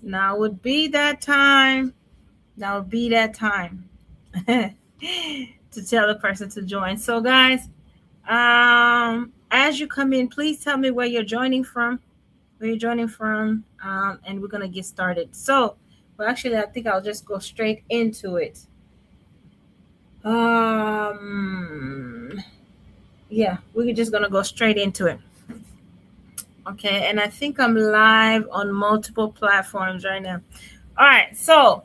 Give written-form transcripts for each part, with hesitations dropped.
Now would be that time. Now would be that time to tell the person to join. So, guys, as you come in, please tell me where you're joining from. Where you're joining from, and we're gonna get started. So, well, actually, I think I'll just go straight into it. Um, yeah, we're just gonna go straight into it. Okay, and I think I'm live on multiple platforms right now. All right, so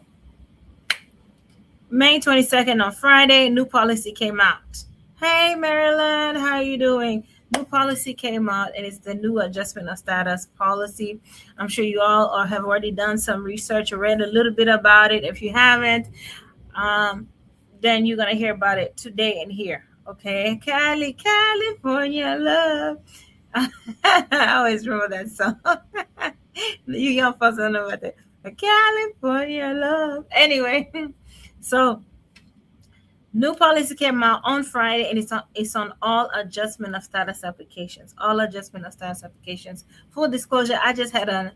May 22nd on Friday, new policy came out. Hey Maryland, how are you doing? New policy came out, and it's the new adjustment of status policy. I'm sure you all have already done some research or read a little bit about it. If you haven't, um, then you're gonna hear about it today and here. Okay, California love. I always remember that song. You young folks don't know about that. California love. Anyway, so new policy came out on Friday, and it's on all adjustment of status applications. All adjustment of status applications. Full disclosure, I just had a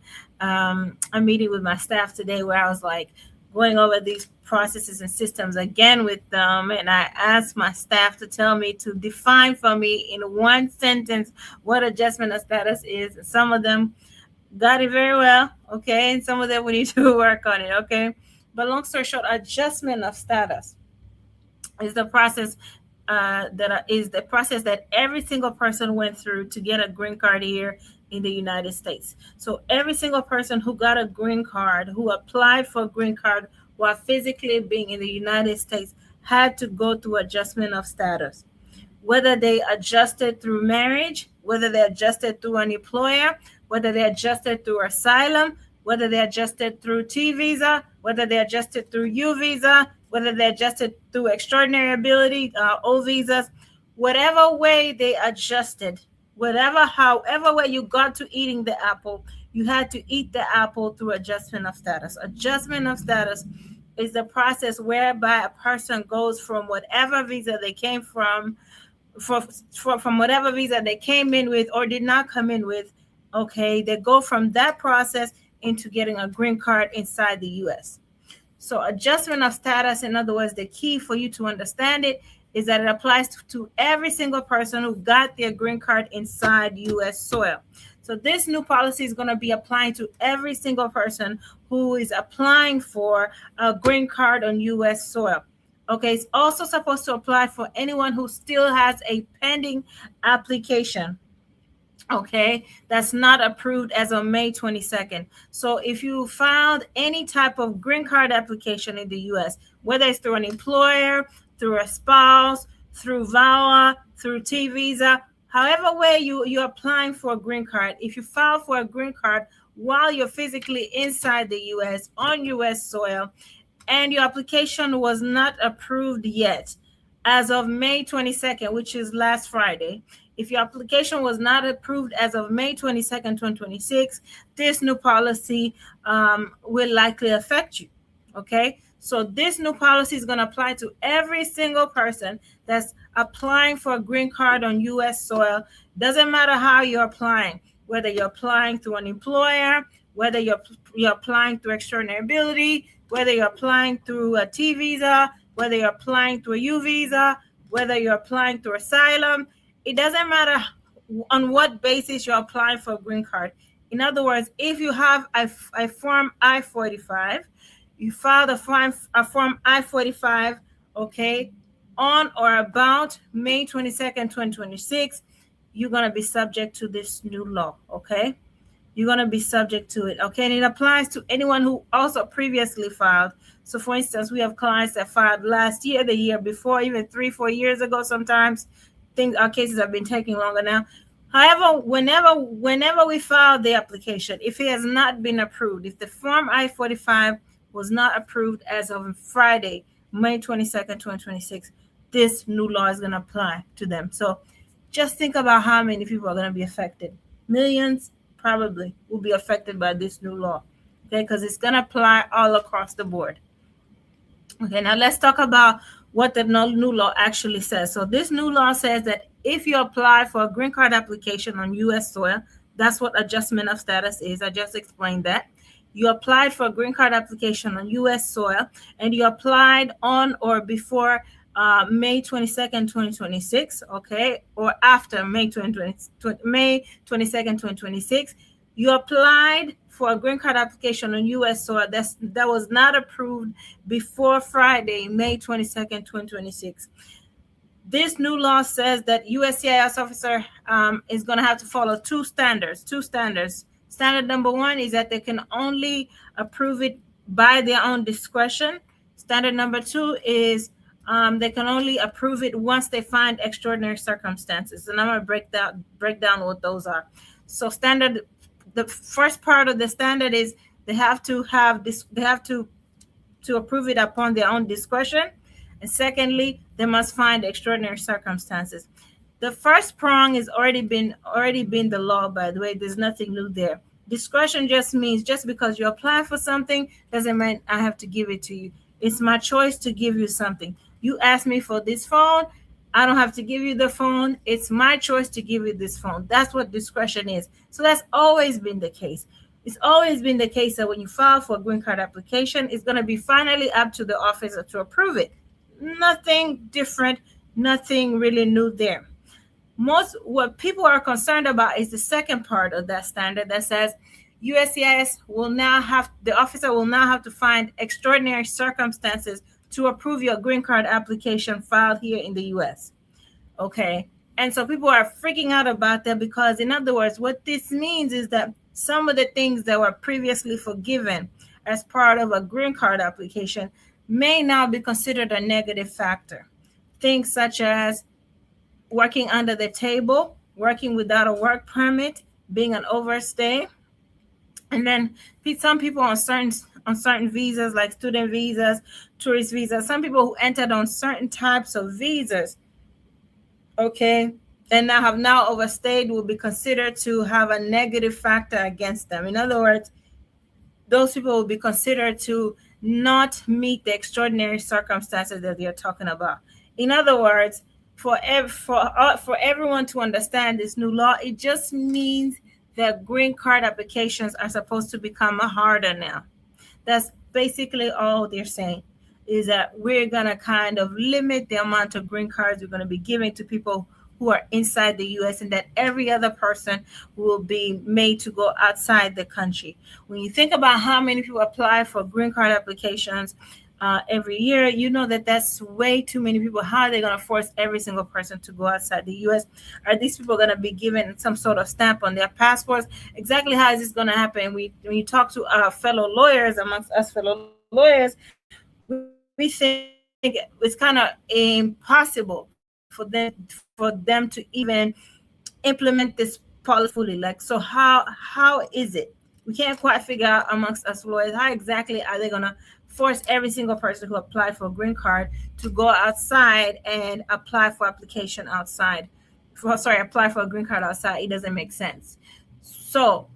meeting with my staff today where I was like going over these processes and systems again with them, and I asked my staff to tell me to define for me in one sentence what adjustment of status is. Some of them got it very well, okay, and some of them we need to work on it, okay. But long story short, adjustment of status is the process that every single person went through to get a green card here in the United States. So every single person who got a green card, who applied for a green card while physically being in the United States, had to go through adjustment of status. Whether they adjusted through marriage, whether they adjusted through an employer, whether they adjusted through asylum, whether they adjusted through T visa, whether they adjusted through U visa, whether they adjusted through extraordinary ability, O visas, whatever way they adjusted, however way you got to eating the apple, you had to eat the apple through adjustment of status. Adjustment of status is the process whereby a person goes from whatever visa they came from whatever visa they came in with or did not come in with. Okay, they go from that process into getting a green card inside the U.S. So adjustment of status, in other words, the key for you to understand it is that it applies to every single person who got their green card inside U.S. soil. So this new policy is going to be applying to every single person who is applying for a green card on U.S. soil. Okay, it's also supposed to apply for anyone who still has a pending application. Okay, that's not approved as of May 22nd. So if you filed any type of green card application in the U.S., whether it's through an employer, through a spouse, through VAWA, through T visa, however way you're applying for a green card, if you file for a green card while you're physically inside the U.S., on U.S. soil, and your application was not approved yet as of May 22nd, which is last Friday, if your application was not approved as of May 22nd, 2026, this new policy will likely affect you, okay? So this new policy is going to apply to every single person that's applying for a green card on U.S. soil. Doesn't matter how you're applying, whether you're applying through an employer, whether you're applying through extraordinary ability, whether you're applying through a T visa, whether you're applying through a U visa, whether you're applying through asylum. It doesn't matter on what basis you're applying for a green card. In other words, if you have a form I-45, you filed a form I-45, okay, on or about May 22nd, 2026, you're going to be subject to this new law, okay? You're going to be subject to it, okay? And it applies to anyone who also previously filed. So, for instance, we have clients that filed last year, the year before, even 3-4 years ago sometimes. Our cases have been taking longer now. However, whenever we file the application, if it has not been approved, if the form I-45 was not approved as of Friday, May 22nd, 2026, this new law is going to apply to them. So just think about how many people are going to be affected. Millions probably will be affected by this new law, okay, because it's going to apply all across the board. Okay, now let's talk about what the new law actually says. So this new law says that if you apply for a green card application on U.S. soil, that's what adjustment of status is. I just explained that. you applied for a green card application on U.S. soil, and you applied on or before May 22nd, 2026, okay, or after May 22nd, 2026, you applied for a green card application on U.S. soil that was not approved before Friday, May 22nd, 2026. This new law says that USCIS officer is going to have to follow two standards. Standard number one is that they can only approve it by their own discretion. Standard number two is they can only approve it once they find extraordinary circumstances. And I'm going to break down what those are. So the first part of the standard is they have to approve it upon their own discretion. And secondly, they must find extraordinary circumstances. The first prong has already been the law, by the way. There's nothing new there. Discretion just means just because you apply for something doesn't mean I have to give it to you. It's my choice to give you something. You ask me for this phone, I don't have to give you the phone. It's my choice to give you this phone. That's what discretion is. So that's always been the case. It's always been the case that when you file for a green card application, it's going to be finally up to the officer to approve it. Nothing different, nothing really new there. What people are concerned about is the second part of that standard that says USCIS the officer will now have to find extraordinary circumstances to approve your green card application filed here in the US. Okay. And so people are freaking out about that because, in other words, what this means is that some of the things that were previously forgiven as part of a green card application may now be considered a negative factor. Things such as working under the table, working without a work permit, being an overstay, and then some people on certain visas like student visas, tourist visas, some people who entered on certain types of visas, okay, and have now overstayed will be considered to have a negative factor against them. In other words, those people will be considered to not meet the extraordinary circumstances that they're talking about. In other words, for everyone to understand this new law, it just means that green card applications are supposed to become harder now. That's basically all they're saying, is that we're going to kind of limit the amount of green cards we're going to be giving to people who are inside the U.S. and that every other person will be made to go outside the country. When you think about how many people apply for green card applications every year, you know that that's way too many people. How are they going to force every single person to go outside the U.S.? Are these people going to be given some sort of stamp on their passports? Exactly how is this going to happen? When you talk to our fellow lawyers, amongst us fellow lawyers, we think it's kind of impossible for them to even implement this policy fully. Like, so how is it? We can't quite figure out amongst us lawyers how exactly are they going to force every single person who applied for a green card to go outside and apply for a green card outside. It doesn't make sense. So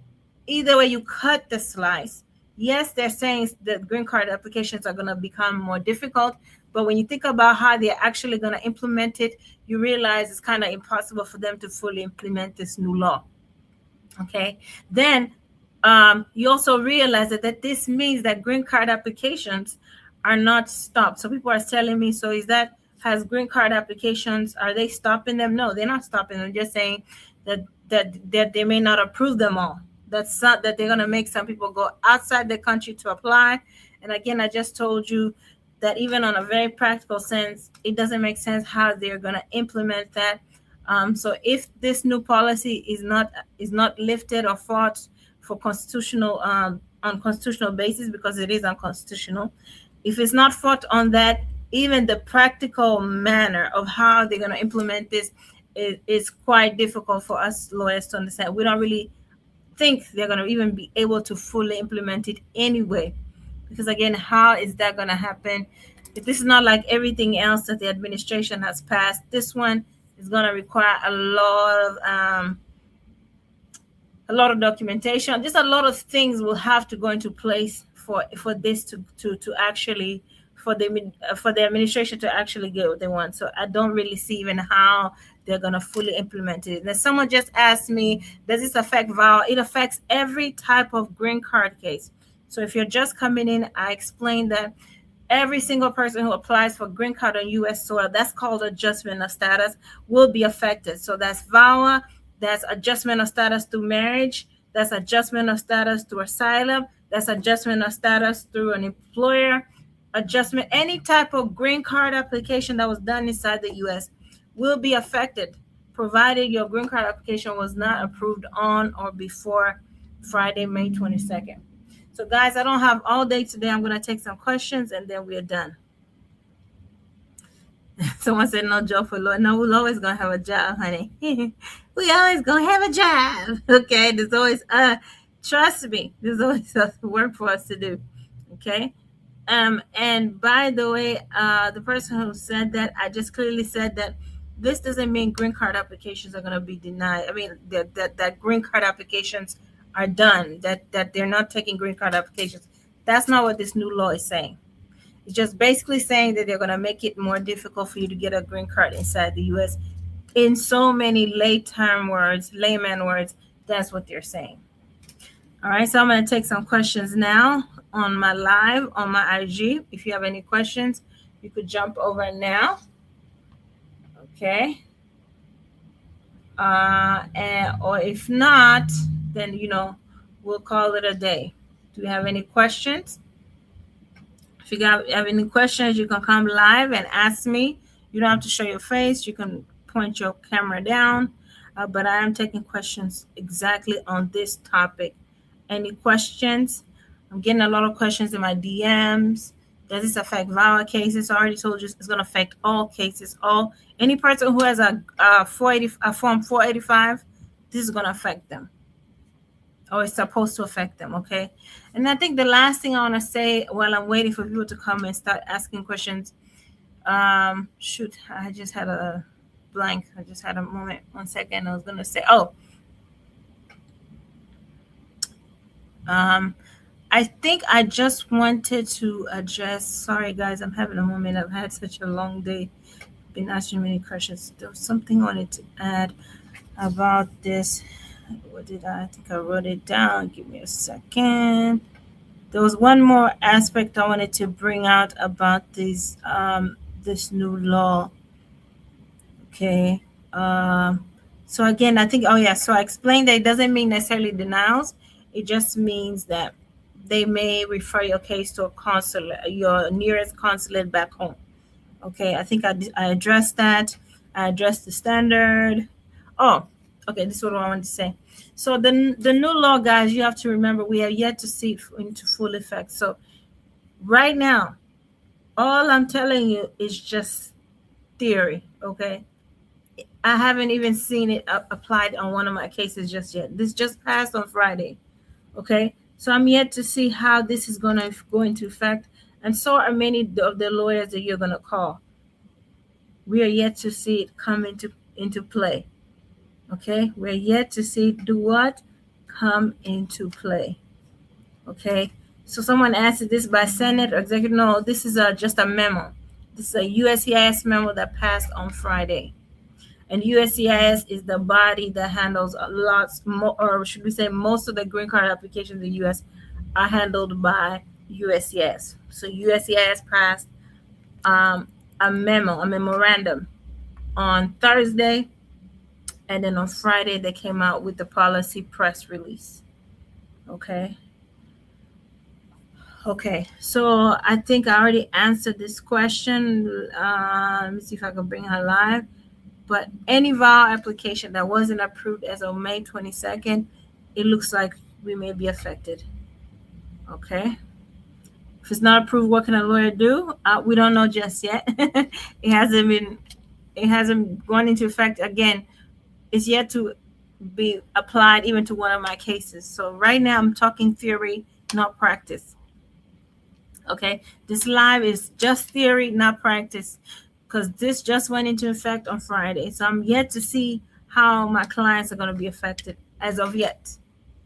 either way you cut the slice, yes, they're saying that green card applications are going to become more difficult, but when you think about how they're actually going to implement it, you realize it's kind of impossible for them to fully implement this new law. Okay, then you also realize that this means that green card applications are not stopped. So people are telling me, so has green card applications, are they stopping them? No, they're not stopping them. They're just saying that they may not approve them all. That's not that they're going to make some people go outside the country to apply. And again, I just told you that even on a very practical sense, it doesn't make sense how they're going to implement that. So if this new policy is not lifted or fought for on constitutional basis, because it is unconstitutional, if it's not fought on that, even the practical manner of how they're going to implement this is quite difficult for us lawyers to understand. We don't really think they're going to even be able to fully implement it anyway, because again, how is that going to happen? If this is not like everything else that the administration has passed, this one is going to require a lot of documentation. Just a lot of things will have to go into place for this to actually, for the administration to actually get what they want. So I don't really see even how they're going to fully implement it. And someone just asked me, does this affect VAWA? It affects every type of green card case. So if you're just coming in, I explained that every single person who applies for green card on U.S. soil, that's called adjustment of status, will be affected. So that's VAWA, that's adjustment of status through marriage, that's adjustment of status through asylum, that's adjustment of status through an employer, adjustment, any type of green card application that was done inside the U.S. will be affected, provided your green card application was not approved on or before Friday, May 22nd. So guys, I don't have all day today. I'm going to take some questions and then we're done. Someone said no job for Lord. No, we're always going to have a job, honey. We always going to have a job. Okay. There's always, trust me, there's always work for us to do. Okay. And by the way, the person who said that, I just clearly said that this doesn't mean green card applications are going to be denied. I mean, that green card applications are done, that they're not taking green card applications. That's not what this new law is saying. It's just basically saying that they're going to make it more difficult for you to get a green card inside the U.S. In so many layman words, that's what they're saying. All right, so I'm going to take some questions now on my live, on my IG. If you have any questions, you could jump over now. Okay. Or if not, then, we'll call it a day. Do you have any questions? If you have any questions, you can come live and ask me. You don't have to show your face. You can point your camera down. But I am taking questions exactly on this topic. Any questions? I'm getting a lot of questions in my DMs. Does this affect VAWA cases? I already told you it's going to affect all cases. Any person who has a Form 485, this is going to affect them. Or it's supposed to affect them, okay? And I think the last thing I want to say while I'm waiting for people to come and start asking questions, I just had a blank. I just had a moment. 1 second. I was going to say, I think I just wanted to address, sorry guys, I'm having a moment. I've had such a long day. Been asking many questions. There was something I wanted to add about this. What did I think I wrote it down? Give me a second. There was one more aspect I wanted to bring out about this new law. Okay. So again, I think, so I explained that it doesn't mean necessarily denials. It just means that they may refer your case to a consulate, your nearest consulate back home. Okay, I think I addressed that. I addressed the standard. Okay, this is what I wanted to say. So the new law, guys, you have to remember, we have yet to see it into full effect. So right now, all I'm telling you is just theory, okay? I haven't even seen it applied on one of my cases just yet. This just passed on Friday, okay? So I'm yet to see how this is going to go into effect. And so are many of the lawyers that you're going to call. We are yet to see it come into play. Okay, we're yet to see it do what? Come into play. Okay, so someone asked, is this by Senate or executive? No, this is just a memo. This is a USCIS memo that passed on Friday. And USCIS is the body that handles lots more, or should we say most of the green card applications in the U.S. are handled by USCIS. So USCIS passed a memorandum on Thursday, and then on Friday they came out with the policy press release. Okay, so I think I already answered this question. Let me see if I can bring her live. But any VAWA application that wasn't approved as of May 22nd, it looks like we may be affected. Okay. If it's not approved, what can a lawyer do? We don't know just yet. It hasn't gone into effect. Again, it's yet to be applied even to one of my cases. So right now I'm talking theory, not practice. Okay. This live is just theory, not practice, because this just went into effect on Friday. So I'm yet to see how my clients are going to be affected as of yet.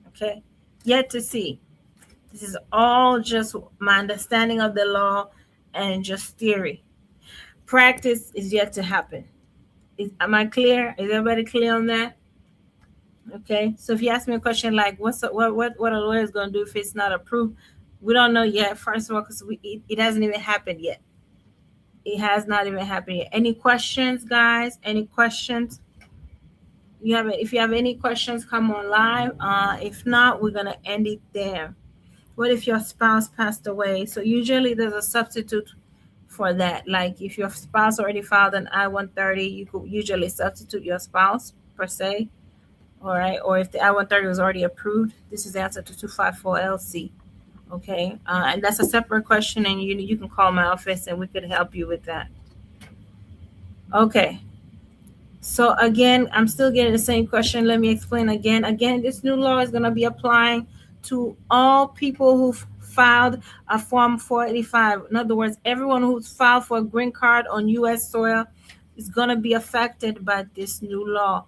Okay. Yet to see. This is all just my understanding of the law and just theory. Practice is yet to happen. Am I clear? Is everybody clear on that? Okay. So if you ask me a question like, what a lawyer is going to do if it's not approved? We don't know yet, first of all, because it hasn't even happened yet. It has not even happened yet. Any questions, guys? Any questions? If you have any questions, come on live. If not, we're gonna end it there. What if your spouse passed away? So usually there's a substitute for that. Like if your spouse already filed an I-130, you could usually substitute your spouse per se. All right. Or if the I-130 was already approved, this is the answer to 254LC. Okay. And that's a separate question, and you can call my office and we could help you with that. Okay. So again, I'm still getting the same question. Let me explain again. Again, this new law is going to be applying to all people who filed a Form 485. In other words, everyone who's filed for a green card on U.S. soil is going to be affected by this new law.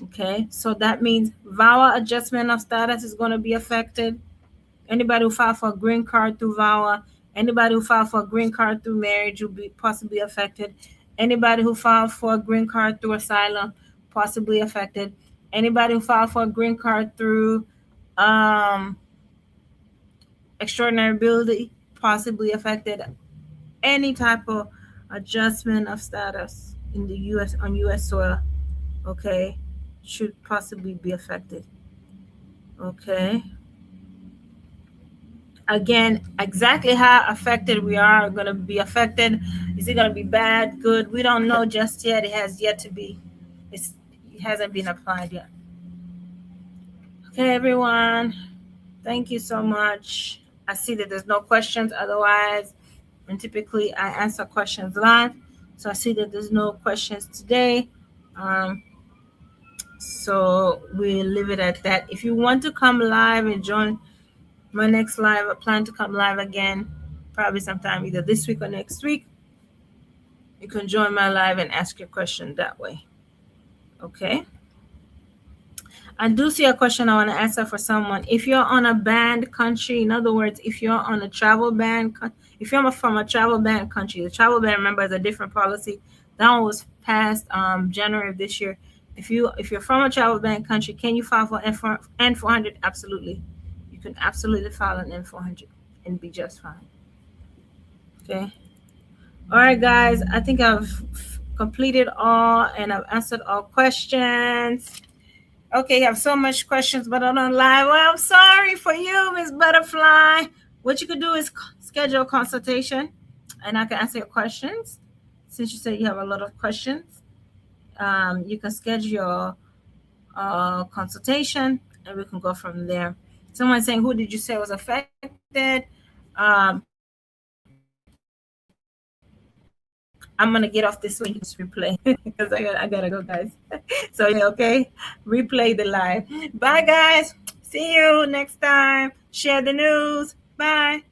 Okay, so that means VAWA adjustment of status is going to be affected. Anybody who filed for a green card through VAWA, anybody who filed for a green card through marriage will be possibly affected. Anybody who filed for a green card through asylum, possibly affected. Anybody who filed for a green card through extraordinary ability, possibly affected. Any type of adjustment of status in the U.S. on U.S. soil, okay, should possibly be affected. Okay. Again, exactly how affected we are going to be affected. Is it going to be bad, good? We don't know just yet. It has yet to be. It hasn't been applied yet. Okay, everyone. Thank you so much. I see that there's no questions. Otherwise, and typically I answer questions live. So I see that there's no questions today. So we'll leave it at that. If you want to come live and join my next live, I plan to come live again, probably sometime either this week or next week. You can join my live and ask your question that way. Okay. I do see a question I want to answer for someone. If you're on a banned country, in other words, if you're on a travel ban, if you're from a travel ban country, the travel ban, remember, is a different policy. That one was passed January of this year. If you're from a travel ban country, can you file for N400? Absolutely. You can absolutely file an N400 and be just fine. Okay. All right, guys. I think I've completed all and I've answered all questions. Okay, you have so much questions, but I'm on live. Well, I'm sorry for you, Miss Butterfly. What you could do is schedule a consultation, and I can answer your questions. Since you said you have a lot of questions, you can schedule a consultation, and we can go from there. Someone saying, who did you say was affected? I'm gonna get off this one, just replay because I gotta go, guys. So okay, replay the live. Bye, guys. See you next time. Share the news. Bye.